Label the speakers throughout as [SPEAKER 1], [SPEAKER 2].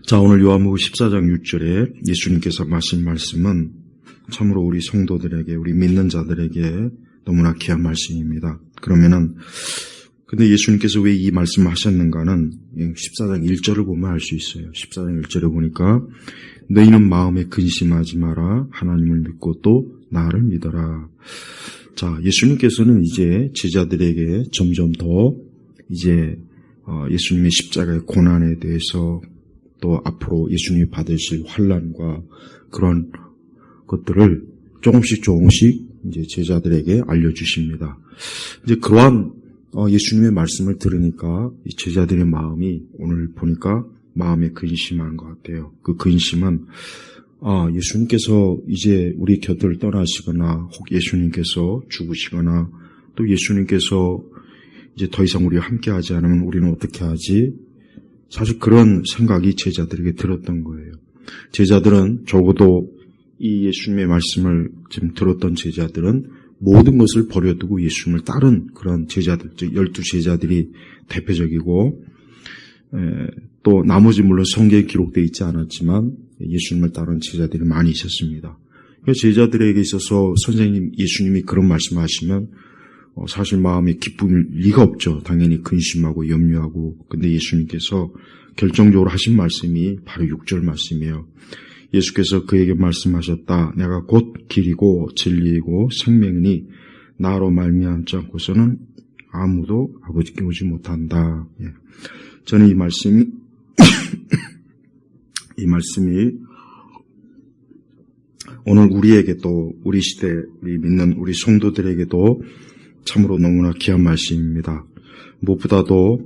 [SPEAKER 1] 자, 오늘 요한복음 14장 6절에 예수님께서 하신 말씀은 참으로 우리 성도들에게, 우리 믿는 자들에게 너무나 귀한 말씀입니다. 그러면은 근데 예수님께서 왜 이 말씀을 하셨는가는 14장 1절을 보면 알 수 있어요. 14장 1절에 보니까 너희는 마음에 근심하지 마라. 하나님을 믿고 또 나를 믿어라. 자, 예수님께서는 이제 제자들에게 점점 더 이제 예수님의 십자가의 고난에 대해서 또 앞으로 예수님이 받으실 환난과 그런 것들을 조금씩 이제 제자들에게 알려주십니다. 이제 그러한 예수님의 말씀을 들으니까 이 제자들의 마음이 오늘 보니까 마음에 근심한 것 같아요. 그 근심은 예수님께서 이제 우리 곁을 떠나시거나 혹 예수님께서 죽으시거나 또 예수님께서 이제 더 이상 우리와 함께하지 않으면 우리는 어떻게 하지? 사실 그런 생각이 제자들에게 들었던 거예요. 제자들은 적어도 이 예수님의 말씀을 지금 들었던 제자들은 모든 것을 버려두고 예수님을 따른 그런 제자들, 즉 12제자들이 대표적이고 또 나머지 물론 성경에 기록되어 있지 않았지만 예수님을 따른 제자들이 많이 있었습니다. 제자들에게 있어서 선생님 예수님이 그런 말씀하시면 사실 마음에 기쁨일 리가 없죠. 당연히 근심하고 염려하고. 근데 예수님께서 결정적으로 하신 말씀이 바로 6절 말씀이에요. 예수께서 그에게 말씀하셨다. 내가 곧 길이고 진리이고 생명이니 나로 말미암지 않고서는 아무도 아버지께 오지 못한다. 저는 이 말씀이 오늘 우리에게 또 우리 시대 우리 믿는 우리 성도들에게도 참으로 너무나 귀한 말씀입니다. 무엇보다도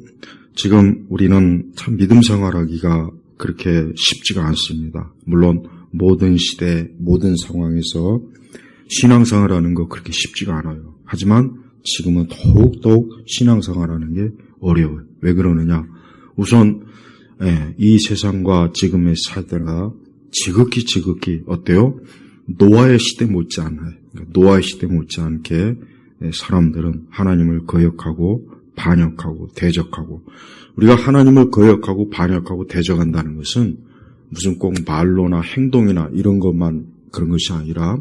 [SPEAKER 1] 지금 우리는 참 믿음 생활하기가 그렇게 쉽지가 않습니다. 물론 모든 시대, 모든 상황에서 신앙생활하는 거 그렇게 쉽지가 않아요. 하지만 지금은 더욱더욱 신앙생활하는 게 어려워요. 왜 그러느냐? 우선 이 세상과 지금의 사대가 지극히 어때요? 노아의 시대 못지않아요. 노아의 시대 못지않게 사람들은 하나님을 거역하고 반역하고 대적하고 우리가 하나님을 거역하고 반역하고 대적한다는 것은 무슨 꼭 말로나 행동이나 이런 것만 그런 것이 아니라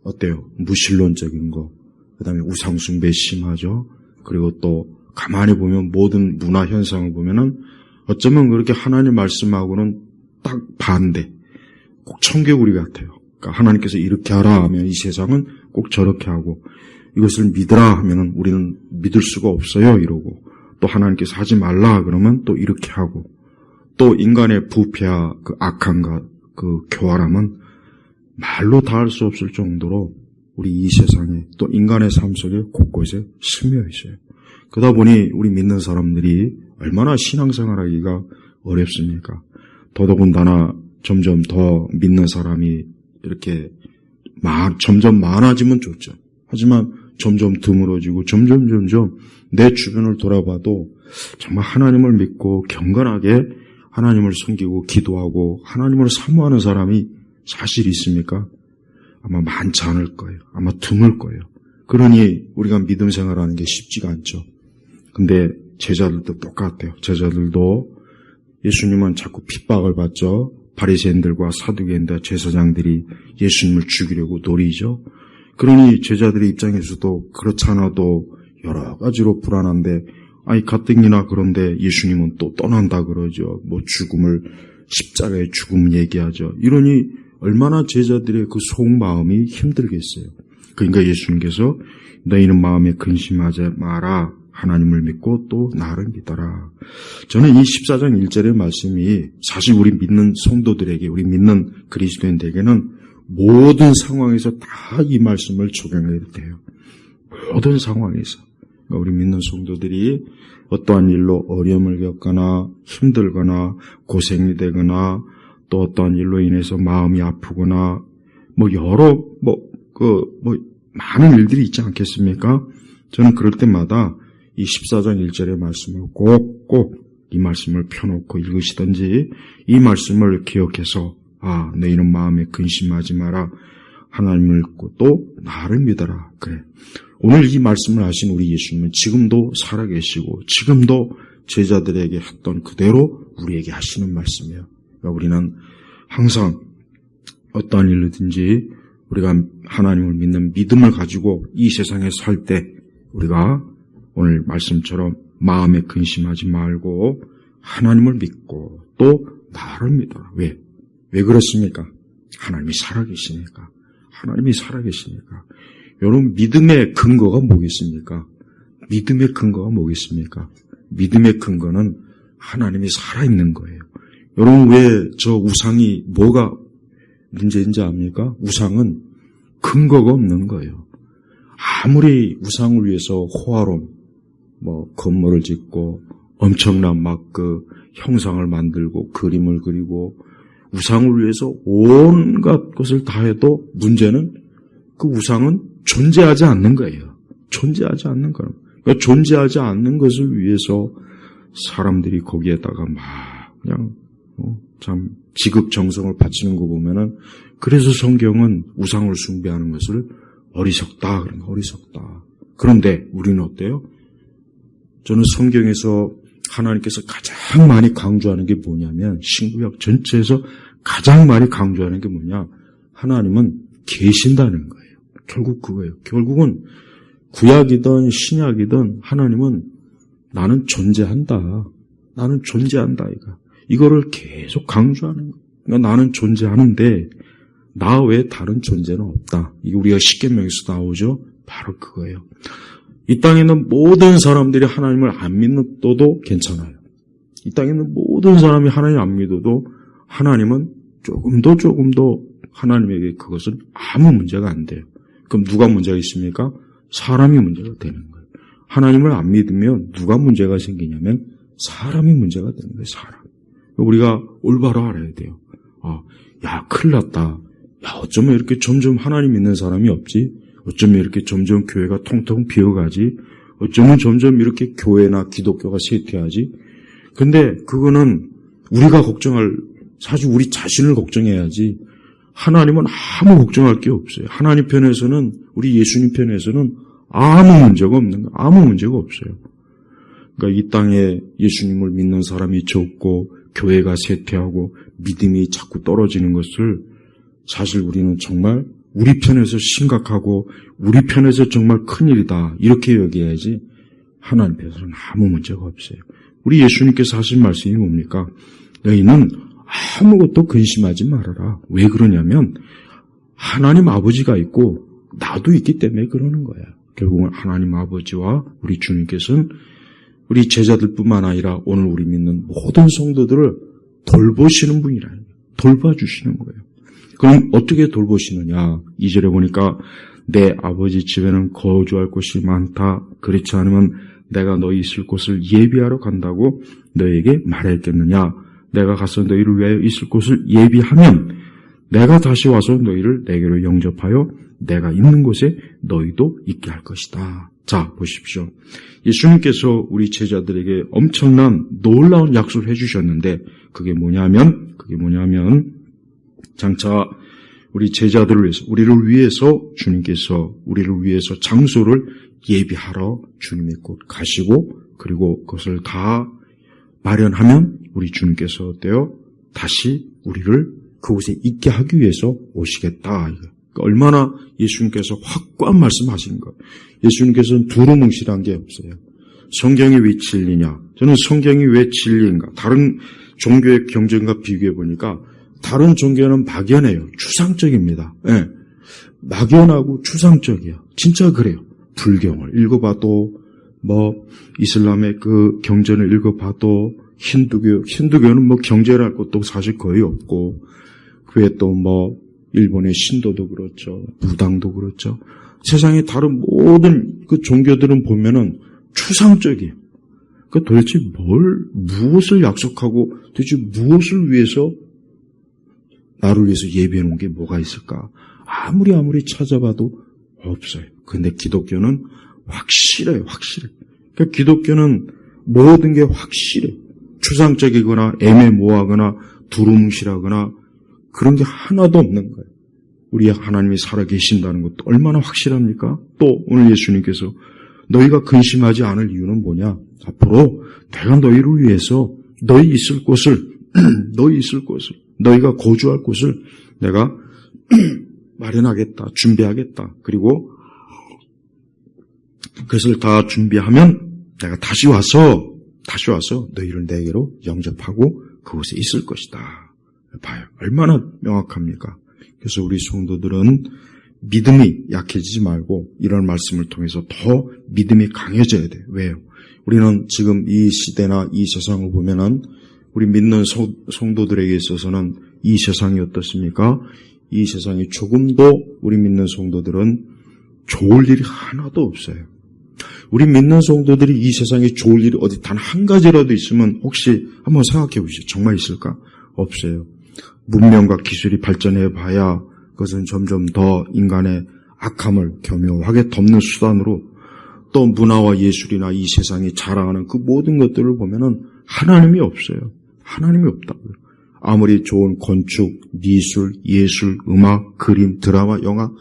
[SPEAKER 1] 어때요? 무신론적인 거, 그 다음에 우상숭배 심하죠. 그리고 또 가만히 보면 모든 문화 현상을 보면은 어쩌면 그렇게 하나님 말씀하고는 딱 반대, 꼭 청개구리 같아요. 그러니까 하나님께서 이렇게 하라 하면 이 세상은 꼭 저렇게 하고 이것을 믿으라 하면은 우리는 믿을 수가 없어요 이러고 또 하나님께서 하지 말라 그러면 또 이렇게 하고 또 인간의 부패와 그 악함과 그 교활함은 말로 다 할 수 없을 정도로 우리 이 세상에 또 인간의 삶 속에 곳곳에 스며 있어요. 그러다 보니 우리 믿는 사람들이 얼마나 신앙생활하기가 어렵습니까? 더더군다나 점점 더 믿는 사람이 이렇게 점점 많아지면 좋죠. 하지만 점점 드물어지고 점점 내 주변을 돌아봐도 정말 하나님을 믿고 경건하게 하나님을 섬기고 기도하고 하나님을 사모하는 사람이 사실 있습니까? 아마 많지 않을 거예요. 아마 드물 거예요. 그러니 우리가 믿음 생활하는 게 쉽지가 않죠. 근데 제자들도 똑같아요. 제자들도 예수님은 자꾸 핍박을 받죠. 바리새인들과 사두개인들 제사장들이 예수님을 죽이려고 노리죠. 그러니 제자들의 입장에서도 그렇지 않아도 여러 가지로 불안한데 가뜩이나 그런데 예수님은 또 떠난다 그러죠. 십자가의 죽음 얘기하죠. 이러니 얼마나 제자들의 그 속마음이 힘들겠어요. 그러니까 예수님께서 너희는 마음에 근심하지 마라. 하나님을 믿고 또 나를 믿어라. 저는 이 14장 1절의 말씀이 사실 우리 믿는 성도들에게 우리 믿는 그리스도인들에게는 모든 상황에서 다 이 말씀을 적용해야 돼요. 모든 상황에서. 그러니까 우리 믿는 성도들이 어떠한 일로 어려움을 겪거나 힘들거나 고생이 되거나 또 어떠한 일로 인해서 마음이 아프거나 많은 일들이 있지 않겠습니까? 저는 그럴 때마다 이 14장 1절의 말씀을 꼭 이 말씀을 펴놓고 읽으시든지 이 말씀을 기억해서 너희는 마음에 근심하지 마라. 하나님을 믿고 또 나를 믿어라. 그래. 오늘 이 말씀을 하신 우리 예수님은 지금도 살아계시고 지금도 제자들에게 했던 그대로 우리에게 하시는 말씀이에요. 그러니까 우리는 항상 어떠한 일이든지 우리가 하나님을 믿는 믿음을 가지고 이 세상에 살 때 우리가 오늘 말씀처럼 마음에 근심하지 말고 하나님을 믿고 또 나를 믿어라. 왜? 왜 그렇습니까? 하나님이 살아계시니까. 하나님이 살아계시니까. 여러분, 믿음의 근거가 뭐겠습니까? 믿음의 근거가 뭐겠습니까? 믿음의 근거는 하나님이 살아있는 거예요. 여러분, 왜 저 우상이 뭐가 문제인지 압니까? 우상은 근거가 없는 거예요. 아무리 우상을 위해서 호화로운 건물을 짓고 엄청난 형상을 만들고 그림을 그리고 우상을 위해서 온갖 것을 다 해도 문제는 그 우상은 존재하지 않는 거예요. 존재하지 않는 거예요. 그러니까 존재하지 않는 것을 위해서 사람들이 거기에다가 그냥 참 지극정성을 바치는 거 보면은 그래서 성경은 우상을 숭배하는 것을 어리석다 그런 거 어리석다. 그런데 우리는 어때요? 저는 성경에서 하나님께서 가장 많이 강조하는 게 뭐냐면 신구약 전체에서 가장 많이 강조하는 게 뭐냐? 하나님은 계신다는 거예요. 결국 그거예요. 결국은 구약이든 신약이든 하나님은 나는 존재한다. 나는 존재한다. 이거를 계속 강조하는 거예요. 그러니까 나는 존재하는데 나 외에 다른 존재는 없다. 이게 우리가 십계명에서 나오죠. 바로 그거예요. 이 땅에 있는 모든 사람들이 하나님을 안 믿어도 괜찮아요. 이 땅에 있는 모든 사람이 하나님 안 믿어도 하나님은 조금 더 하나님에게 그것은 아무 문제가 안 돼요. 그럼 누가 문제가 있습니까? 사람이 문제가 되는 거예요. 하나님을 안 믿으면 누가 문제가 생기냐면 사람이 문제가 되는 거예요. 사람. 우리가 올바로 알아야 돼요. 야, 큰일 났다. 야, 어쩌면 이렇게 점점 하나님 믿는 사람이 없지? 어쩌면 이렇게 점점 교회가 통통 비어가지? 어쩌면 점점 이렇게 교회나 기독교가 쇠퇴하지? 근데 그거는 우리가 사실 우리 자신을 걱정해야지 하나님은 아무 걱정할 게 없어요. 하나님 편에서는, 우리 예수님 편에서는 아무 문제가 없는 거예요. 아무 문제가 없어요. 그러니까 이 땅에 예수님을 믿는 사람이 적고 교회가 쇠퇴하고 믿음이 자꾸 떨어지는 것을 사실 우리는 정말 우리 편에서 심각하고 우리 편에서 정말 큰일이다 이렇게 여겨야지 하나님 편에서는 아무 문제가 없어요. 우리 예수님께서 하신 말씀이 뭡니까? 너희는 아무것도 근심하지 말아라. 왜 그러냐면 하나님 아버지가 있고 나도 있기 때문에 그러는 거야. 결국은 하나님 아버지와 우리 주님께서는 우리 제자들뿐만 아니라 오늘 우리 믿는 모든 성도들을 돌보시는 분이라는 거예요. 돌봐주시는 거예요. 그럼 어떻게 돌보시느냐? 2절에 보니까 내 아버지 집에는 거주할 곳이 많다. 그렇지 않으면 내가 너희 있을 곳을 예비하러 간다고 너희에게 말했겠느냐? 내가 가서 너희를 위하여 있을 곳을 예비하면 내가 다시 와서 너희를 내게로 영접하여 내가 있는 곳에 너희도 있게 할 것이다. 자, 보십시오. 예수님께서 우리 제자들에게 엄청난 놀라운 약속을 해주셨는데 그게 뭐냐면 장차 우리 제자들을 위해서, 우리를 위해서 주님께서 우리를 위해서 장소를 예비하러 주님의 곳 가시고 그리고 그것을 다 마련하면 우리 주님께서 어때요? 다시 우리를 그곳에 있게 하기 위해서 오시겠다. 그러니까 얼마나 예수님께서 확고한 말씀하신 것. 예수님께서는 두루뭉실한 게 없어요. 성경이 왜 진리냐? 저는 성경이 왜 진리인가? 다른 종교의 경전과 비교해 보니까 다른 종교는 막연해요. 추상적입니다. 네. 막연하고 추상적이에요. 진짜 그래요. 불경을 읽어봐도 이슬람의 그 경전을 읽어봐도 힌두교는 경제랄 것도 사실 거의 없고 그에 또 일본의 신도도 그렇죠. 무당도 그렇죠. 세상의 다른 모든 그 종교들은 보면은 추상적이에요. 그러니까 도대체 무엇을 약속하고 도대체 무엇을 위해서 나를 위해서 예비해 놓은 게 뭐가 있을까? 아무리 찾아봐도 없어요. 근데 기독교는 확실해요. 그러니까 기독교는 모든 게 확실해. 추상적이거나 애매모호하거나 두루뭉실하거나 그런 게 하나도 없는 거예요. 우리 하나님이 살아계신다는 것도 얼마나 확실합니까? 또 오늘 예수님께서 너희가 근심하지 않을 이유는 뭐냐? 앞으로 내가 너희를 위해서 너희 있을 곳을 너희 있을 곳을, 너희가 거주할 곳을 내가 마련하겠다, 준비하겠다. 그리고 그것을 다 준비하면 내가 다시 와서 너희를 내게로 영접하고 그곳에 있을 것이다. 봐요. 얼마나 명확합니까? 그래서 우리 성도들은 믿음이 약해지지 말고 이런 말씀을 통해서 더 믿음이 강해져야 돼요. 왜요? 우리는 지금 이 시대나 이 세상을 보면은 우리 믿는 성도들에게 있어서는 이 세상이 어떻습니까? 이 세상이 조금도 우리 믿는 성도들은 좋을 일이 하나도 없어요. 우리 믿는 성도들이 이 세상에 좋을 일이 어디 단 한 가지라도 있으면 혹시 한번 생각해 보시죠. 정말 있을까? 없어요. 문명과 기술이 발전해 봐야 그것은 점점 더 인간의 악함을 교묘하게 덮는 수단으로 또 문화와 예술이나 이 세상이 자랑하는 그 모든 것들을 보면은 하나님이 없어요. 하나님이 없다고요. 아무리 좋은 건축, 미술, 예술, 음악, 그림, 드라마, 영화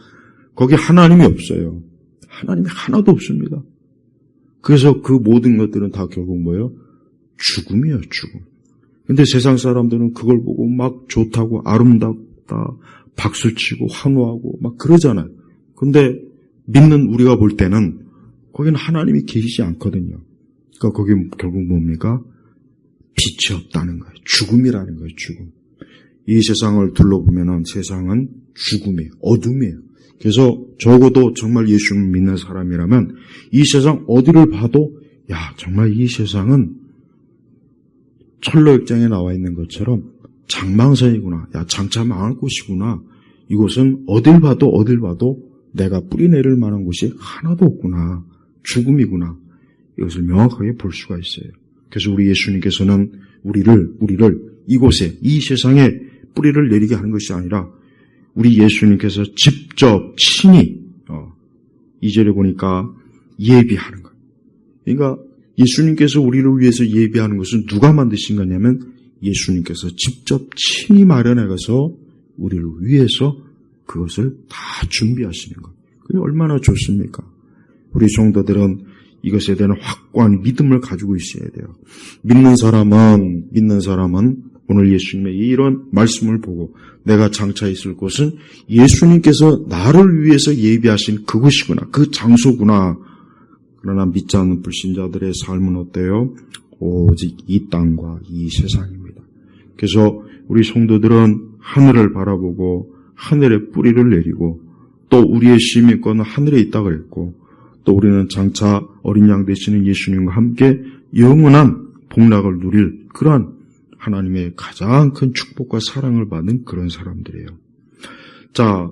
[SPEAKER 1] 거기 하나님이 없어요. 하나님이 하나도 없습니다. 그래서 그 모든 것들은 다 결국 뭐예요? 죽음이에요, 죽음. 근데 세상 사람들은 그걸 보고 막 좋다고 아름답다 박수치고 환호하고 막 그러잖아요. 근데 믿는 우리가 볼 때는 거기는 하나님이 계시지 않거든요. 그러니까 거기 결국 뭡니까? 빛이 없다는 거예요. 죽음이라는 거예요, 죽음. 이 세상을 둘러보면은 세상은 죽음이에요. 어둠이에요. 그래서 적어도 정말 예수를 믿는 사람이라면 이 세상 어디를 봐도 야, 정말 이 세상은 철로역장에 나와 있는 것처럼 장망선이구나. 야, 장차 망할 곳이구나. 이곳은 어딜 봐도 내가 뿌리 내릴 만한 곳이 하나도 없구나. 죽음이구나. 이것을 명확하게 볼 수가 있어요. 그래서 우리 예수님께서는 우리를 이곳에 이 세상에 뿌리를 내리게 하는 것이 아니라 우리 예수님께서 직접 친히 2절에 보니까 예비하는 거예요. 그러니까 예수님께서 우리를 위해서 예비하는 것은 누가 만드신 거냐면 예수님께서 직접 친히 마련해 가서 우리를 위해서 그것을 다 준비하시는 거예요. 그게 얼마나 좋습니까? 우리 성도들은 이것에 대한 확고한 믿음을 가지고 있어야 돼요. 믿는 사람은 오늘 예수님의 이런 말씀을 보고 내가 장차 있을 곳은 예수님께서 나를 위해서 예비하신 그곳이구나, 그 장소구나. 그러나 믿지 않는 불신자들의 삶은 어때요? 오직 이 땅과 이 세상입니다. 그래서 우리 성도들은 하늘을 바라보고 하늘에 뿌리를 내리고 또 우리의 시민권은 하늘에 있다 그랬고 또 우리는 장차 어린 양 되시는 예수님과 함께 영원한 복락을 누릴 그러한 하나님의 가장 큰 축복과 사랑을 받는 그런 사람들이에요. 자,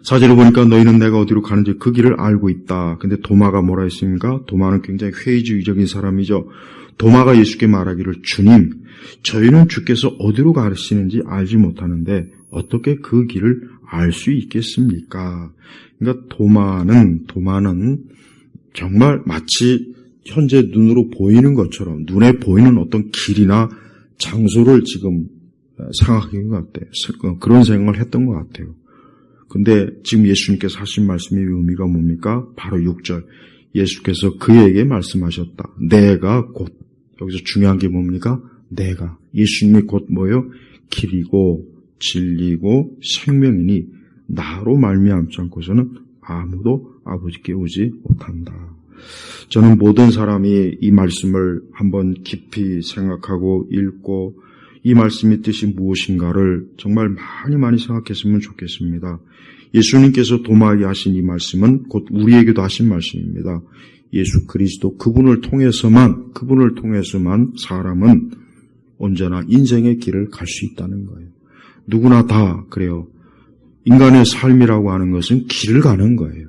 [SPEAKER 1] 4절을 보니까 너희는 내가 어디로 가는지 그 길을 알고 있다. 근데 도마가 뭐라 했습니까? 도마는 굉장히 회의주의적인 사람이죠. 도마가 예수께 말하기를 주님, 저희는 주께서 어디로 가시는지 알지 못하는데 어떻게 그 길을 알 수 있겠습니까? 그러니까 도마는 정말 마치 현재 눈으로 보이는 것처럼 눈에 보이는 어떤 길이나 장소를 지금 생각한 것 같아요. 그런 생각을 했던 것 같아요. 근데 지금 예수님께서 하신 말씀의 의미가 뭡니까? 바로 6절. 예수께서 그에게 말씀하셨다. 내가 곧, 여기서 중요한 게 뭡니까? 내가. 예수님이 곧 뭐예요? 길이고 진리고 생명이니 나로 말미암지 않고서는 아무도 아버지께 오지 못한다. 저는 모든 사람이 이 말씀을 한번 깊이 생각하고 읽고 이 말씀의 뜻이 무엇인가를 정말 많이 생각했으면 좋겠습니다. 예수님께서 도마에게 하신 이 말씀은 곧 우리에게도 하신 말씀입니다. 예수 그리스도 그분을 통해서만 사람은 언제나 인생의 길을 갈 수 있다는 거예요. 누구나 다 그래요. 인간의 삶이라고 하는 것은 길을 가는 거예요.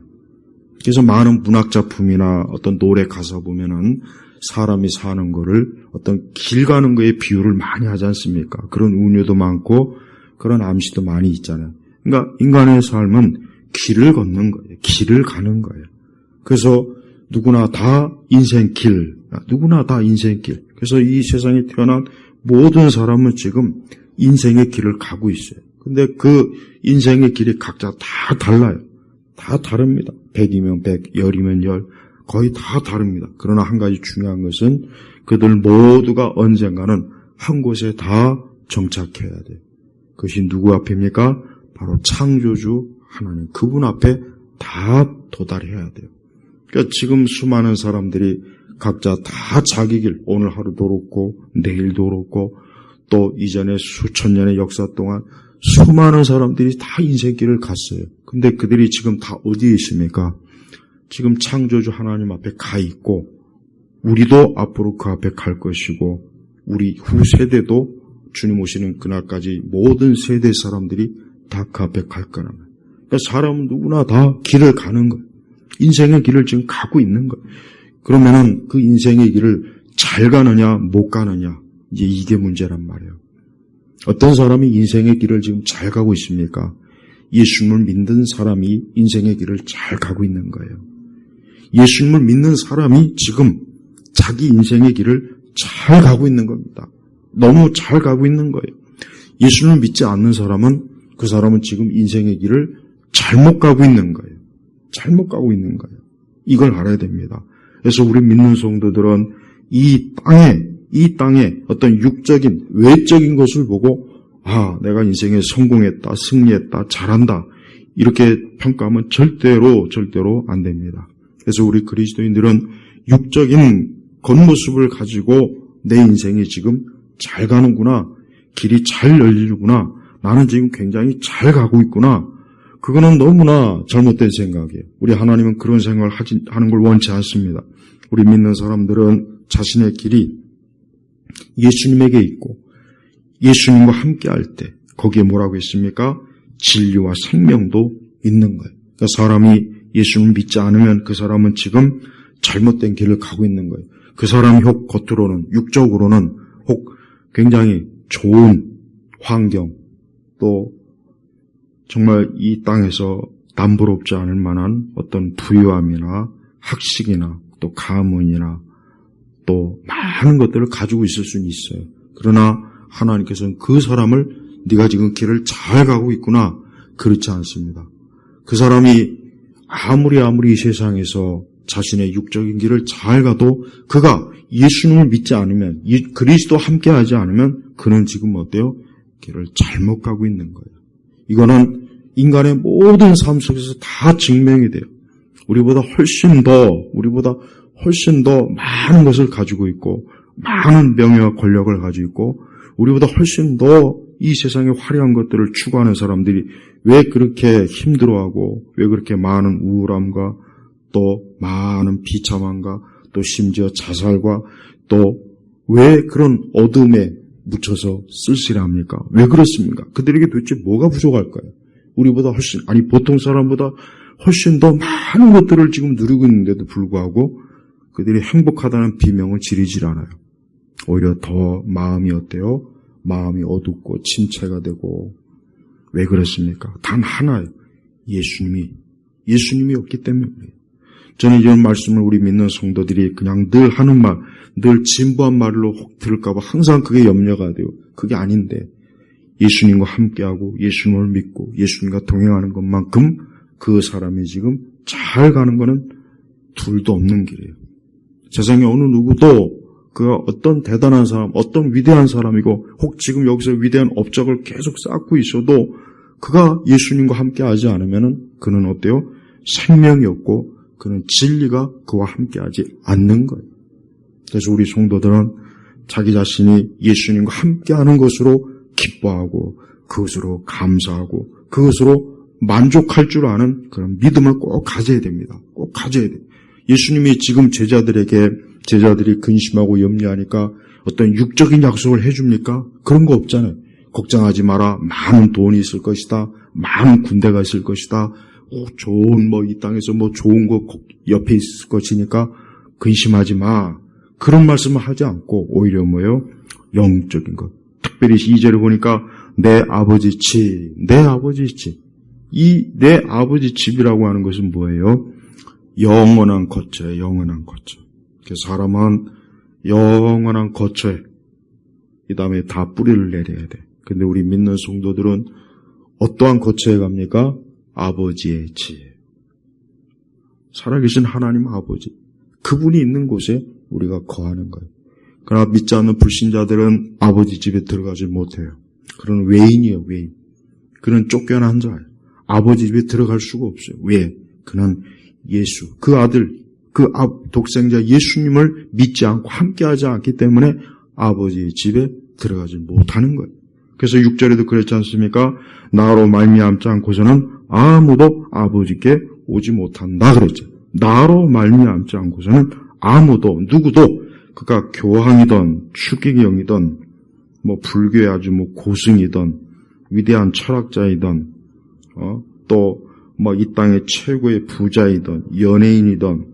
[SPEAKER 1] 그래서 많은 문학 작품이나 어떤 노래 가사 보면은 사람이 사는 거를 어떤 길 가는 거에 비유를 많이 하지 않습니까? 그런 은유도 많고 그런 암시도 많이 있잖아요. 그러니까 인간의 삶은 길을 걷는 거예요. 길을 가는 거예요. 그래서 누구나 다 인생길. 그래서 이 세상에 태어난 모든 사람은 지금 인생의 길을 가고 있어요. 근데 그 인생의 길이 각자 다 달라요. 다 다릅니다. 100이면 100, 10이면 10, 거의 다 다릅니다. 그러나 한 가지 중요한 것은 그들 모두가 언젠가는 한 곳에 다 정착해야 돼요. 그것이 누구 앞입니까? 바로 창조주 하나님, 그분 앞에 다 도달해야 돼요. 그러니까 지금 수많은 사람들이 각자 다 자기 길, 오늘 하루도 그렇고 내일도 그렇고 또 이전에 수천 년의 역사 동안 수많은 사람들이 다 인생길을 갔어요. 근데 그들이 지금 다 어디에 있습니까? 지금 창조주 하나님 앞에 가 있고 우리도 앞으로 그 앞에 갈 것이고 우리 후 세대도 주님 오시는 그날까지 모든 세대 사람들이 다 그 앞에 갈 거라는 거예요. 그러니까 사람은 누구나 다 길을 가는 거예요. 인생의 길을 지금 가고 있는 거예요. 그러면은 그 인생의 길을 잘 가느냐 못 가느냐 이제 이게 문제란 말이에요. 어떤 사람이 인생의 길을 지금 잘 가고 있습니까? 예수님을 믿는 사람이 인생의 길을 잘 가고 있는 거예요. 예수님을 믿는 사람이 지금 자기 인생의 길을 잘 가고 있는 겁니다. 너무 잘 가고 있는 거예요. 예수님을 믿지 않는 사람은 그 사람은 지금 인생의 길을 잘못 가고 있는 거예요. 잘못 가고 있는 거예요. 이걸 알아야 됩니다. 그래서 우리 믿는 성도들은 이 땅에 어떤 육적인 외적인 것을 보고 내가 인생에 성공했다, 승리했다, 잘한다 이렇게 평가하면 절대로 안 됩니다. 그래서 우리 그리스도인들은 육적인 겉모습을 가지고 내 인생이 지금 잘 가는구나, 길이 잘 열리는구나, 나는 지금 굉장히 잘 가고 있구나, 그거는 너무나 잘못된 생각이에요. 우리 하나님은 그런 생각을 하는 걸 원치 않습니다. 우리 믿는 사람들은 자신의 길이 예수님에게 있고 예수님과 함께할 때 거기에 뭐라고 했습니까? 진리와 생명도 있는 거예요. 그러니까 사람이 예수님을 믿지 않으면 그 사람은 지금 잘못된 길을 가고 있는 거예요. 그 사람이 혹 겉으로는 육적으로는 혹 굉장히 좋은 환경 또 정말 이 땅에서 남부럽지 않을 만한 어떤 부유함이나 학식이나 또 가문이나 또 많은 것들을 가지고 있을 수는 있어요. 그러나 하나님께서는 그 사람을 네가 지금 길을 잘 가고 있구나 그렇지 않습니다. 그 사람이 아무리 이 세상에서 자신의 육적인 길을 잘 가도 그가 예수님을 믿지 않으면 그리스도 함께하지 않으면 그는 지금 어때요? 길을 잘못 가고 있는 거예요. 이거는 인간의 모든 삶 속에서 다 증명이 돼요. 우리보다 훨씬 더 많은 것을 가지고 있고 많은 명예와 권력을 가지고 있고 우리보다 훨씬 더 이 세상의 화려한 것들을 추구하는 사람들이 왜 그렇게 힘들어하고 왜 그렇게 많은 우울함과 또 많은 비참함과 또 심지어 자살과 또 왜 그런 어둠에 묻혀서 쓸쓸합니까? 왜 그렇습니까? 그들에게 도대체 뭐가 부족할까요? 우리보다 보통 사람보다 훨씬 더 많은 것들을 지금 누리고 있는데도 불구하고 그들이 행복하다는 비명을 지르질 않아요. 오히려 더 마음이 어때요? 마음이 어둡고 침체가 되고 왜 그렇습니까? 단 하나예요. 예수님이 없기 때문이에요. 저는 이런 말씀을 우리 믿는 성도들이 그냥 늘 하는 말, 늘 진부한 말로 혹 들을까 봐 항상 그게 염려가 돼요. 그게 아닌데 예수님과 함께하고 예수님을 믿고 예수님과 동행하는 것만큼 그 사람이 지금 잘 가는 거는 둘도 없는 길이에요. 세상에 어느 누구도 그가 어떤 대단한 사람, 어떤 위대한 사람이고 혹 지금 여기서 위대한 업적을 계속 쌓고 있어도 그가 예수님과 함께하지 않으면 그는 어때요? 생명이 없고 그는 진리가 그와 함께하지 않는 거예요. 그래서 우리 성도들은 자기 자신이 예수님과 함께하는 것으로 기뻐하고 그것으로 감사하고 그것으로 만족할 줄 아는 그런 믿음을 꼭 가져야 됩니다. 꼭 가져야 돼요. 예수님이 지금 제자들이 근심하고 염려하니까 어떤 육적인 약속을 해줍니까? 그런 거 없잖아요. 걱정하지 마라. 많은 돈이 있을 것이다. 많은 군대가 있을 것이다. 좋은 이 땅에서 좋은 거 옆에 있을 것이니까 근심하지 마. 그런 말씀을 하지 않고 오히려 뭐예요? 영적인 것. 특별히 2절을 보니까 내 아버지 집. 이 내 아버지 집이라고 하는 것은 뭐예요? 영원한 거처예요. 영원한 거처. 그래서 사람은 영원한 거처에 이 다음에 다 뿌리를 내려야 돼. 근데 우리 믿는 성도들은 어떠한 거처에 갑니까? 아버지의 집. 살아계신 하나님 아버지. 그분이 있는 곳에 우리가 거하는 거예요. 그러나 믿지 않는 불신자들은 아버지 집에 들어가지 못해요. 그는 외인이에요, 외인. 그는 쫓겨난 자예요. 아버지 집에 들어갈 수가 없어요. 왜? 그는 예수, 그 아들, 그 독생자 예수님을 믿지 않고 함께하지 않기 때문에 아버지 집에 들어가지 못하는 거예요. 그래서 6절에도 그랬지 않습니까? 나로 말미암지 않고서는 아무도 아버지께 오지 못한다 그랬죠. 나로 말미암지 않고서는 아무도, 누구도, 그가 교황이든 추기경이든 불교의 아주 고승이든 위대한 철학자이든 또 이 땅의 최고의 부자이든 연예인이든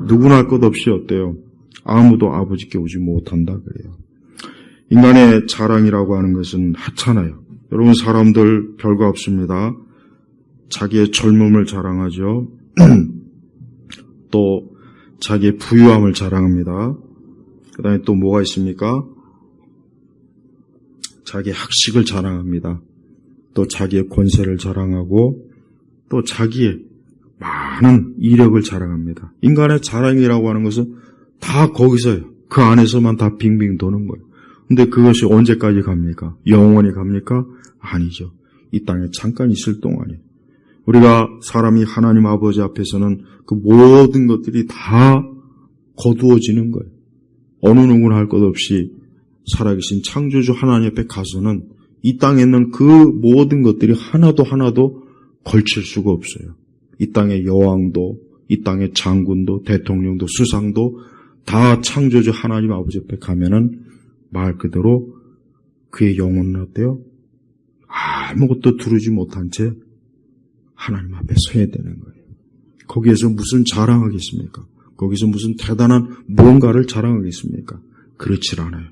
[SPEAKER 1] 누구나 할 것 없이 어때요? 아무도 아버지께 오지 못한다 그래요. 인간의 자랑이라고 하는 것은 하찮아요. 여러분, 사람들 별거 없습니다. 자기의 젊음을 자랑하죠. 또 자기의 부유함을 자랑합니다. 그 다음에 또 뭐가 있습니까? 자기의 학식을 자랑합니다. 또 자기의 권세를 자랑하고 또 자기의 많은 이력을 자랑합니다. 인간의 자랑이라고 하는 것은 다 거기서요. 그 안에서만 다 빙빙 도는 거예요. 근데 그것이 언제까지 갑니까? 영원히 갑니까? 아니죠. 이 땅에 잠깐 있을 동안이에요. 우리가 사람이 하나님 아버지 앞에서는 그 모든 것들이 다 거두어지는 거예요. 어느 누구나 할 것 없이 살아계신 창조주 하나님 앞에 가서는 이 땅에 있는 그 모든 것들이 하나도 걸칠 수가 없어요. 이 땅의 여왕도, 이 땅의 장군도, 대통령도, 수상도 다 창조주 하나님 아버지 앞에 가면은 말 그대로 그의 영혼은 어때요? 아무것도 두르지 못한 채 하나님 앞에 서야 되는 거예요. 거기에서 무슨 자랑하겠습니까? 거기서 무슨 대단한 무언가를 자랑하겠습니까? 그렇지 않아요.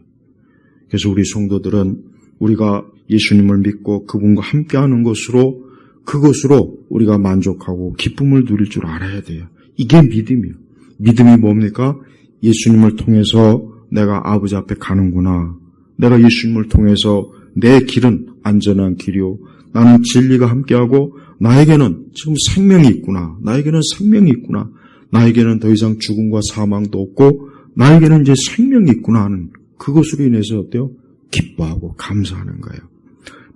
[SPEAKER 1] 그래서 우리 성도들은 우리가 예수님을 믿고 그분과 함께하는 것으로, 그것으로 우리가 만족하고 기쁨을 누릴 줄 알아야 돼요. 이게 믿음이에요. 믿음이 뭡니까? 예수님을 통해서 내가 아버지 앞에 가는구나. 내가 예수님을 통해서 내 길은 안전한 길이요. 나는 진리가 함께하고 나에게는 지금 생명이 있구나. 나에게는 생명이 있구나. 나에게는 더 이상 죽음과 사망도 없고 나에게는 이제 생명이 있구나 하는 그것으로 인해서 어때요? 기뻐하고 감사하는 거예요.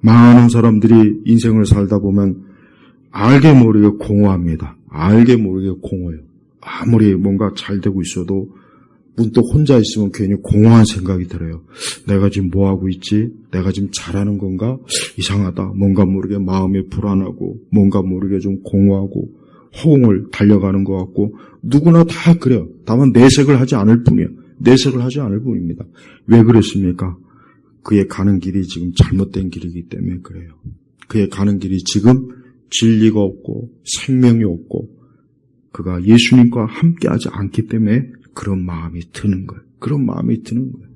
[SPEAKER 1] 많은 사람들이 인생을 살다 보면 알게 모르게 공허합니다. 알게 모르게 공허해요. 아무리 뭔가 잘 되고 있어도 문득 혼자 있으면 괜히 공허한 생각이 들어요. 내가 지금 뭐하고 있지? 내가 지금 잘하는 건가? 이상하다. 뭔가 모르게 마음이 불안하고 뭔가 모르게 좀 공허하고 허공을 달려가는 것 같고 누구나 다 그래요. 다만 내색을 하지 않을 뿐이에요. 내색을 하지 않을 뿐입니다. 왜 그렇습니까? 그의 가는 길이 지금 잘못된 길이기 때문에 그래요. 그의 가는 길이 지금 진리가 없고 생명이 없고 그가 예수님과 함께하지 않기 때문에 그런 마음이 드는 거예요. 그런 마음이 드는 거예요.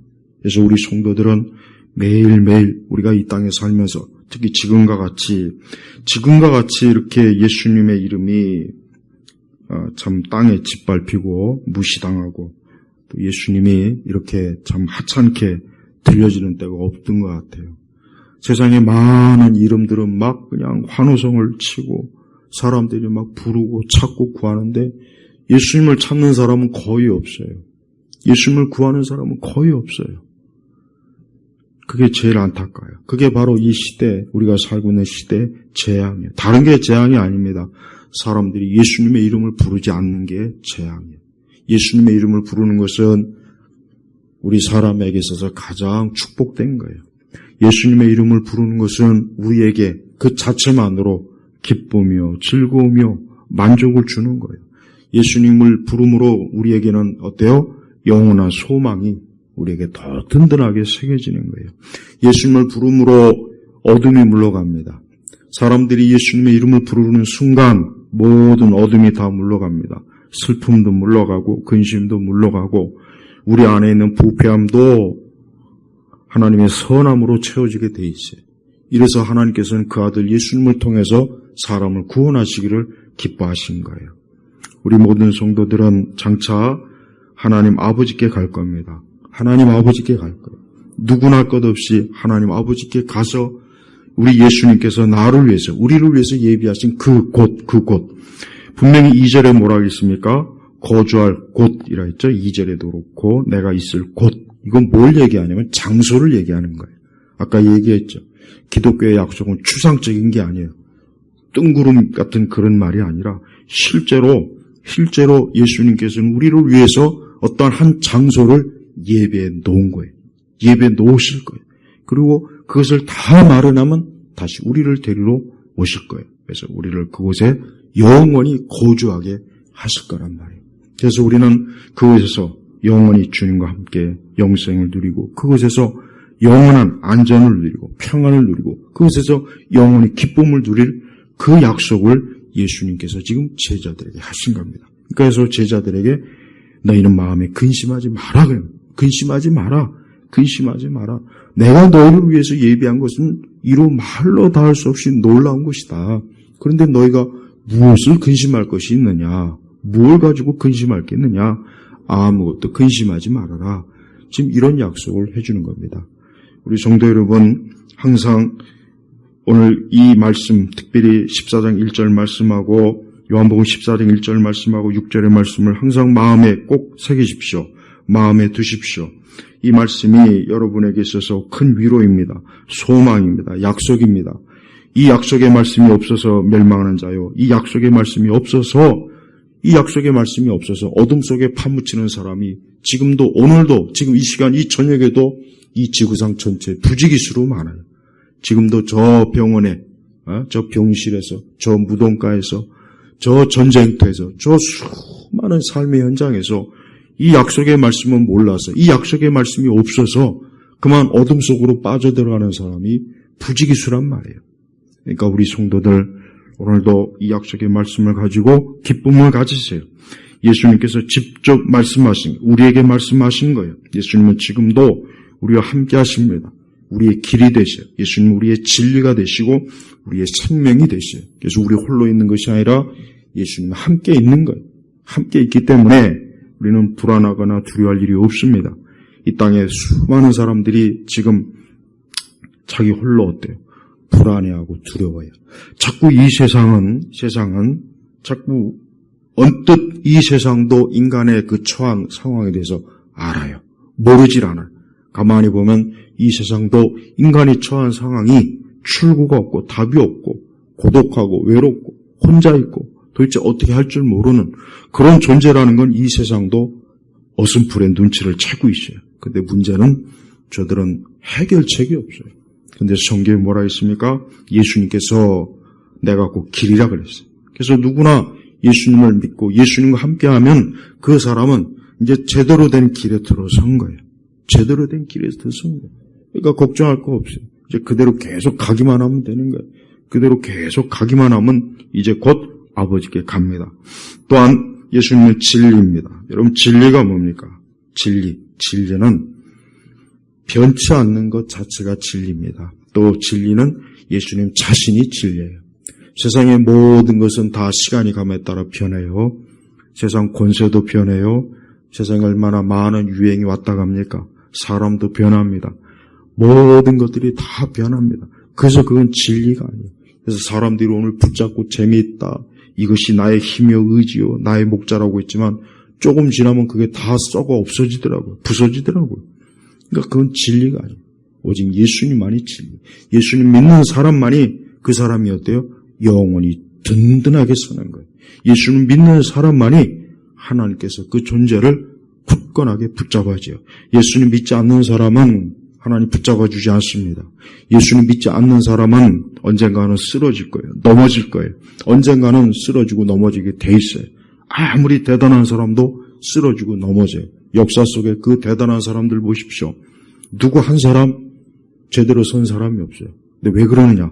[SPEAKER 1] 그래서 우리 성도들은 매일매일 우리가 이 땅에 살면서 특히 지금과 같이 이렇게 예수님의 이름이 참 땅에 짓밟히고 무시당하고 또 예수님이 이렇게 참 하찮게 들려지는 때가 없던 것 같아요. 세상에 많은 이름들은 막 그냥 환호성을 치고 사람들이 막 부르고 찾고 구하는데 예수님을 찾는 사람은 거의 없어요. 예수님을 구하는 사람은 거의 없어요. 그게 제일 안타까워요. 그게 바로 이 시대, 우리가 살고 있는 시대의 재앙이에요. 다른 게 재앙이 아닙니다. 사람들이 예수님의 이름을 부르지 않는 게 재앙이에요. 예수님의 이름을 부르는 것은 우리 사람에게 있어서 가장 축복된 거예요. 예수님의 이름을 부르는 것은 우리에게 그 자체만으로 기쁨이요, 즐거움이요, 만족을 주는 거예요. 예수님을 부름으로 우리에게는 어때요? 영원한 소망이 우리에게 더 든든하게 새겨지는 거예요. 예수님을 부름으로 어둠이 물러갑니다. 사람들이 예수님의 이름을 부르는 순간 모든 어둠이 다 물러갑니다. 슬픔도 물러가고 근심도 물러가고 우리 안에 있는 부패함도 하나님의 선함으로 채워지게 돼 있어요. 이래서 하나님께서는 그 아들 예수님을 통해서 사람을 구원하시기를 기뻐하신 거예요. 우리 모든 성도들은 장차 하나님 아버지께 갈 겁니다. 하나님 아버지께 갈 거예요. 누구나 할 것 없이 하나님 아버지께 가서 우리 예수님께서 나를 위해서, 우리를 위해서 예비하신 그곳. 분명히 2절에 뭐라 하겠습니까? 거주할 곳이라 했죠. 2절에도 그렇고 내가 있을 곳, 이건 뭘 얘기하냐면 장소를 얘기하는 거예요. 아까 얘기했죠. 기독교의 약속은 추상적인 게 아니에요. 뜬구름 같은 그런 말이 아니라 실제로 예수님께서는 우리를 위해서 어떠한 한 장소를 예배해 놓은 거예요. 예배해 놓으실 거예요. 그리고 그것을 다 마련하면 다시 우리를 데리러 오실 거예요. 그래서 우리를 그곳에 영원히 거주하게 하실 거란 말이에요. 그래서 우리는 그곳에서 영원히 주님과 함께 영생을 누리고 그곳에서 영원한 안전을 누리고 평안을 누리고 그곳에서 영원히 기쁨을 누릴 그 약속을 예수님께서 지금 제자들에게 하신 겁니다. 그래서 제자들에게 너희는 마음에 근심하지 마라. 근심하지 마라. 근심하지 마라. 내가 너희를 위해서 예비한 것은 이루 말로 다 할 수 없이 놀라운 것이다. 그런데 너희가 무엇을 근심할 것이 있느냐? 무엇을 가지고 근심할 게 있느냐? 아무것도 근심하지 말아라. 지금 이런 약속을 해주는 겁니다. 우리 성도 여러분, 항상 오늘 이 말씀, 특별히 14장 1절 말씀하고 요한복음 14장 1절 말씀하고 6절의 말씀을 항상 마음에 꼭 새기십시오. 마음에 두십시오. 이 말씀이 여러분에게 있어서 큰 위로입니다. 소망입니다. 약속입니다. 이 약속의 말씀이 없어서 멸망하는 자요. 이 약속의 말씀이 없어서 어둠 속에 파묻히는 사람이 지금도 오늘도 지금 이 시간 이 저녁에도 이 지구상 전체 부지기수로 많아요. 지금도 저 병원에, 저 병실에서, 저 무덤가에서, 저 전쟁터에서, 저 수많은 삶의 현장에서 이 약속의 말씀은 몰라서, 이 약속의 말씀이 없어서 그만 어둠 속으로 빠져들어가는 사람이 부지기수란 말이에요. 그러니까 우리 성도들 오늘도 이 약속의 말씀을 가지고 기쁨을 가지세요. 예수님께서 직접 말씀하신, 우리에게 말씀하신 거예요. 예수님은 지금도 우리와 함께 하십니다. 우리의 길이 되셔요. 예수님은 우리의 진리가 되시고 우리의 생명이 되셔요. 그래서 우리 홀로 있는 것이 아니라 예수님은 함께 있는 거예요. 함께 있기 때문에 우리는 불안하거나 두려워할 일이 없습니다. 이 땅에 수많은 사람들이 지금 자기 홀로 어때요? 불안해하고 두려워해요. 자꾸 이 세상은 자꾸 언뜻 이 세상도 인간의 그 처한 상황에 대해서 알아요. 모르질 않아요. 가만히 보면 이 세상도 인간이 처한 상황이 출구가 없고 답이 없고 고독하고 외롭고 혼자 있고 도대체 어떻게 할 줄 모르는 그런 존재라는 건 이 세상도 어슴풀에 눈치를 채고 있어요. 근데 문제는 저들은 해결책이 없어요. 근데 성경에 뭐라 했습니까? 예수님께서 내가 곧 길이라 그랬어요. 그래서 누구나 예수님을 믿고 예수님과 함께하면 그 사람은 이제 제대로 된 길에 들어선 거예요. 제대로 된 길에 들어선 거예요. 그러니까 걱정할 거 없어요. 이제 그대로 계속 가기만 하면 되는 거예요. 그대로 계속 가기만 하면 이제 곧 아버지께 갑니다. 또한 예수님은 진리입니다. 여러분 진리가 뭡니까? 진리는 변치 않는 것 자체가 진리입니다. 또 진리는 예수님 자신이 진리예요. 세상의 모든 것은 다 시간이 감에 따라 변해요. 세상 권세도 변해요. 세상에 얼마나 많은 유행이 왔다 갑니까? 사람도 변합니다. 모든 것들이 다 변합니다. 그래서 그건 진리가 아니에요. 그래서 사람들이 오늘 붙잡고 재미있다. 이것이 나의 힘이요 의지요 나의 목자라고 했지만 조금 지나면 그게 다 썩어 없어지더라고요. 부서지더라고요. 그러니까 그건 진리가 아니에요. 오직 예수님만이 진리. 예수님 믿는 사람만이 그 사람이 어때요? 영원히 든든하게 서는 거예요. 예수님 믿는 사람만이 하나님께서 그 존재를 굳건하게 붙잡아줘요. 예수님 믿지 않는 사람은 하나님 붙잡아주지 않습니다. 예수님 믿지 않는 사람은 언젠가는 쓰러질 거예요. 넘어질 거예요. 언젠가는 쓰러지고 넘어지게 돼 있어요. 아무리 대단한 사람도 쓰러지고 넘어져요. 역사 속에 그 대단한 사람들 보십시오. 누구 한 사람 제대로 선 사람이 없어요. 근데 왜 그러느냐?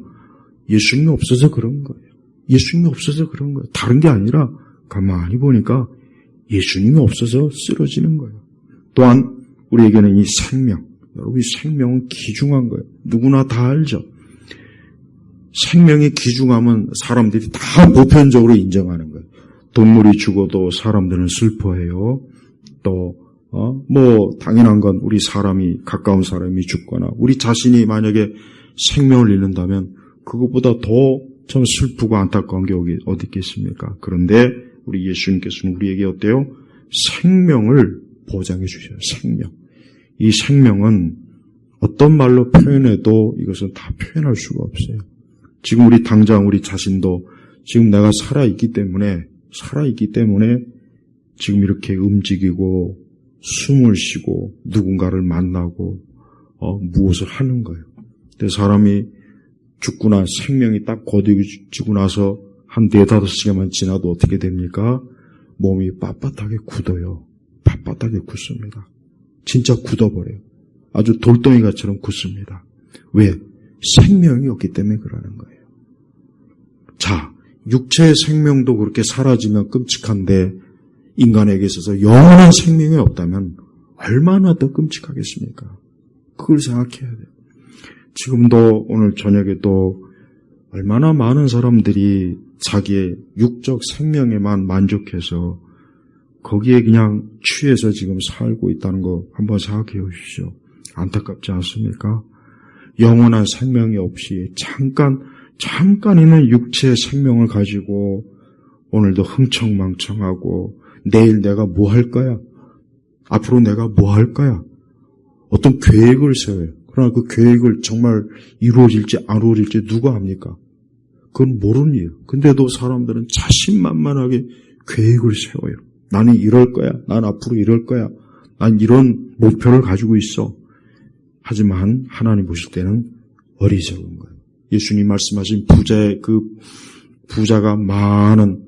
[SPEAKER 1] 예수님이 없어서 그런 거예요. 예수님이 없어서 그런 거예요. 다른 게 아니라 가만히 보니까 예수님이 없어서 쓰러지는 거예요. 또한 우리에게는 이 생명, 여러분 이 생명은 귀중한 거예요. 누구나 다 알죠. 생명의 귀중함은 사람들이 다 보편적으로 인정하는 거예요. 동물이 죽어도 사람들은 슬퍼해요. 또 당연한 건 우리 사람이 가까운 사람이 죽거나 우리 자신이 만약에 생명을 잃는다면 그것보다 더 참 슬프고 안타까운 게 어디 있겠습니까? 그런데 우리 예수님께서는 우리에게 어때요? 생명을 보장해 주셔요. 생명. 이 생명은 어떤 말로 표현해도 이것은 다 표현할 수가 없어요. 지금 우리 당장 우리 자신도 지금 내가 살아있기 때문에 지금 이렇게 움직이고 숨을 쉬고 누군가를 만나고 무엇을 하는 거예요. 근데 사람이 죽거나 생명이 딱 거두어지고 나서 한 4-5시간만 지나도 어떻게 됩니까? 몸이 빳빳하게 굳어요. 빳빳하게 굳습니다. 진짜 굳어버려요. 아주 돌덩이같처럼 굳습니다. 왜? 생명이 없기 때문에 그러는 거예요. 자, 육체의 생명도 그렇게 사라지면 끔찍한데 인간에게 있어서 영원한 생명이 없다면 얼마나 더 끔찍하겠습니까? 그걸 생각해야 돼요. 지금도 오늘 저녁에도 얼마나 많은 사람들이 자기의 육적 생명에만 만족해서 거기에 그냥 취해서 지금 살고 있다는 거 한번 생각해 보십시오. 안타깝지 않습니까? 영원한 생명이 없이 잠깐 있는 육체의 생명을 가지고 오늘도 흥청망청하고 내일 내가 뭐 할 거야? 앞으로 내가 뭐 할 거야? 어떤 계획을 세워요. 그러나 그 계획을 정말 이루어질지 안 이루어질지 누가 합니까? 그건 모르는 일이에요. 근데도 사람들은 자신만만하게 계획을 세워요. 나는 이럴 거야. 난 앞으로 이럴 거야. 난 이런 목표를 가지고 있어. 하지만 하나님 보실 때는 어리석은 거예요. 예수님 말씀하신 부자가 많은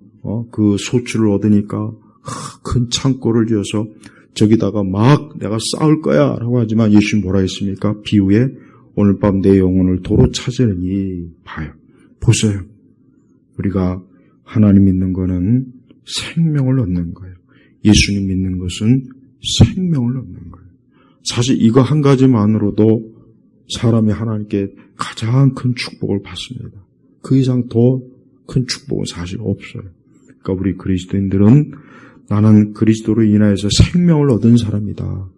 [SPEAKER 1] 그 소출을 얻으니까 큰 창고를 지어서 저기다가 막 내가 쌓을 거야 라고 하지만 예수님 뭐라 했습니까? 비유에 오늘 밤 내 영혼을 도로 찾으려니 봐요. 보세요. 우리가 하나님 믿는 거는 생명을 얻는 거예요. 예수님 믿는 것은 생명을 얻는 거예요. 사실 이거 한 가지만으로도 사람이 하나님께 가장 큰 축복을 받습니다. 그 이상 더 큰 축복은 사실 없어요. 그러니까 우리 그리스도인들은 나는 그리스도로 인하여서 생명을 얻은 사람이다.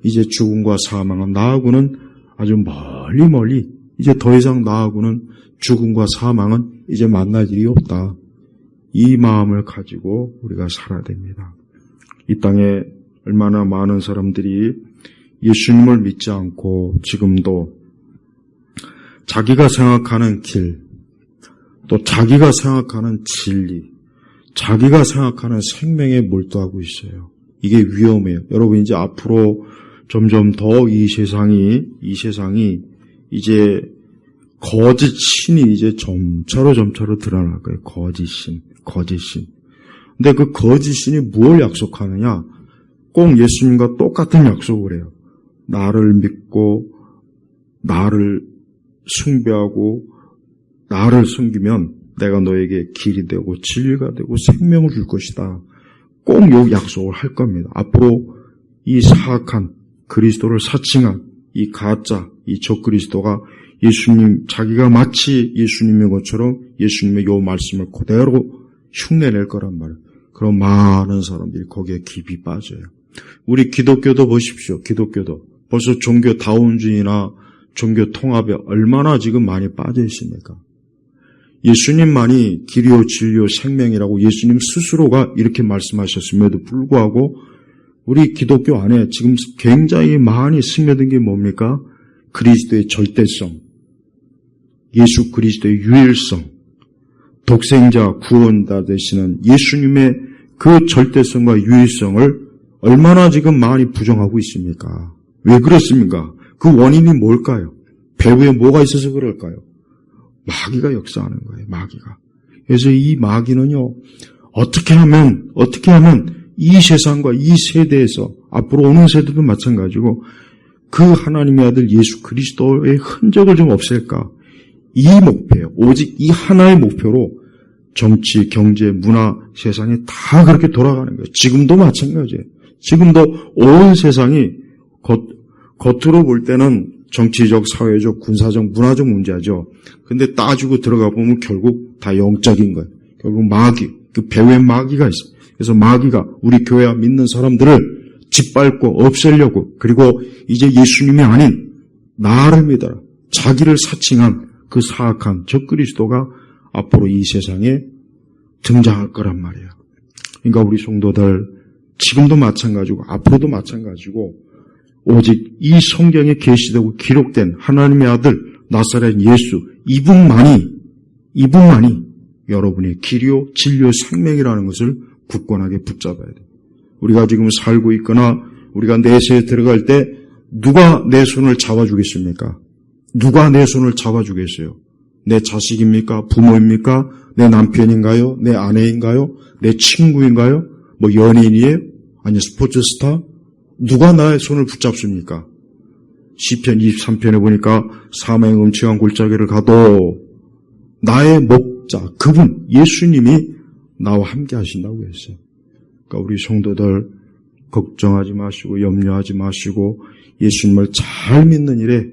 [SPEAKER 1] 이제 죽음과 사망은 나하고는 아주 멀리 이제 더 이상 나하고는 죽음과 사망은 이제 만날 일이 없다. 이 마음을 가지고 우리가 살아야 됩니다. 이 땅에 얼마나 많은 사람들이 예수님을 믿지 않고 지금도 자기가 생각하는 길, 또 자기가 생각하는 진리, 자기가 생각하는 생명에 몰두하고 있어요. 이게 위험해요. 여러분 이제 앞으로 점점 더 이 세상이 이제 거짓 신이 이제 점차로 드러날 거예요. 거짓 신. 근데 그 거짓 신이 뭘 약속하느냐? 꼭 예수님과 똑같은 약속을 해요. 나를 믿고 나를 숭배하고 나를 섬기면 내가 너에게 길이 되고 진리가 되고 생명을 줄 것이다. 꼭 이 약속을 할 겁니다. 앞으로 이 사악한 그리스도를 사칭한 이 가짜, 이 적그리스도가 예수님, 자기가 마치 예수님인 것처럼 예수님의 요 말씀을 그대로 흉내낼 거란 말이에요. 그럼 많은 사람들이 거기에 깊이 빠져요. 우리 기독교도 보십시오. 기독교도. 벌써 종교 다운주의나 종교 통합에 얼마나 지금 많이 빠져 있습니까? 예수님만이 길이요 진리요 생명이라고 예수님 스스로가 이렇게 말씀하셨음에도 불구하고 우리 기독교 안에 지금 굉장히 많이 스며든 게 뭡니까? 그리스도의 절대성, 예수 그리스도의 유일성, 독생자 구원자 되시는 예수님의 그 절대성과 유일성을 얼마나 지금 많이 부정하고 있습니까? 왜 그렇습니까? 그 원인이 뭘까요? 배후에 뭐가 있어서 그럴까요? 마귀가 역사하는 거예요. 마귀가. 그래서 이 마귀는요, 어떻게 하면 이 세상과 이 세대에서 앞으로 오는 세대도 마찬가지고 그 하나님의 아들 예수 그리스도의 흔적을 좀 없앨까? 이 목표예요. 오직 이 하나의 목표로 정치, 경제, 문화, 세상에 다 그렇게 돌아가는 거예요. 지금도 마찬가지예요. 지금도 온 세상이 겉으로 볼 때는 정치적, 사회적, 군사적, 문화적 문제죠. 근데 따지고 들어가 보면 결국 다 영적인 거예요. 결국 마귀, 그 배후에 마귀가 있어요. 그래서 마귀가 우리 교회와 믿는 사람들을 짓밟고 없애려고, 그리고 이제 예수님이 아닌 나를 믿어라, 자기를 사칭한 그 사악한 적그리스도가 앞으로 이 세상에 등장할 거란 말이에요. 그러니까 우리 성도들 지금도 마찬가지고 앞으로도 마찬가지고 오직 이 성경에 계시되고 기록된 하나님의 아들 나사렛 예수 이분만이 여러분의 길이요 진리요 생명이라는 것을 굳건하게 붙잡아야 돼요. 우리가 지금 살고 있거나 우리가 내세에 들어갈 때 누가 내 손을 잡아주겠습니까? 누가 내 손을 잡아주겠어요? 내 자식입니까? 부모입니까? 내 남편인가요? 내 아내인가요? 내 친구인가요? 뭐 연예인이에요? 아니 스포츠 스타? 누가 나의 손을 붙잡습니까? 시편 23편에 보니까 사망의 음침한 골짜기를 가도 나의 목자 그분 예수님이 나와 함께 하신다고 했어요. 그러니까 우리 성도들 걱정하지 마시고 염려하지 마시고 예수님을 잘 믿는 일에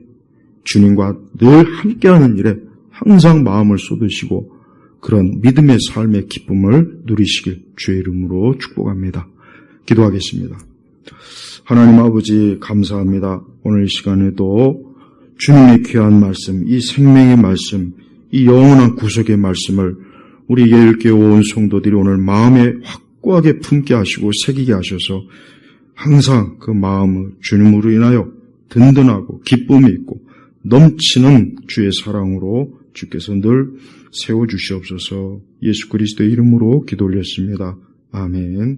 [SPEAKER 1] 주님과 늘 함께하는 일에 항상 마음을 쏟으시고 그런 믿음의 삶의 기쁨을 누리시길 주의 이름으로 축복합니다. 기도하겠습니다. 하나님 아버지 감사합니다. 오늘 이 시간에도 주님의 귀한 말씀, 이 생명의 말씀, 이 영원한 구속의 말씀을 우리 예일교회 온 성도들이 오늘 마음에 확고하게 품게 하시고 새기게 하셔서 항상 그 마음을 주님으로 인하여 든든하고 기쁨이 있고 넘치는 주의 사랑으로 주께서 늘 세워주시옵소서. 예수 그리스도의 이름으로 기도 올렸습니다. 아멘.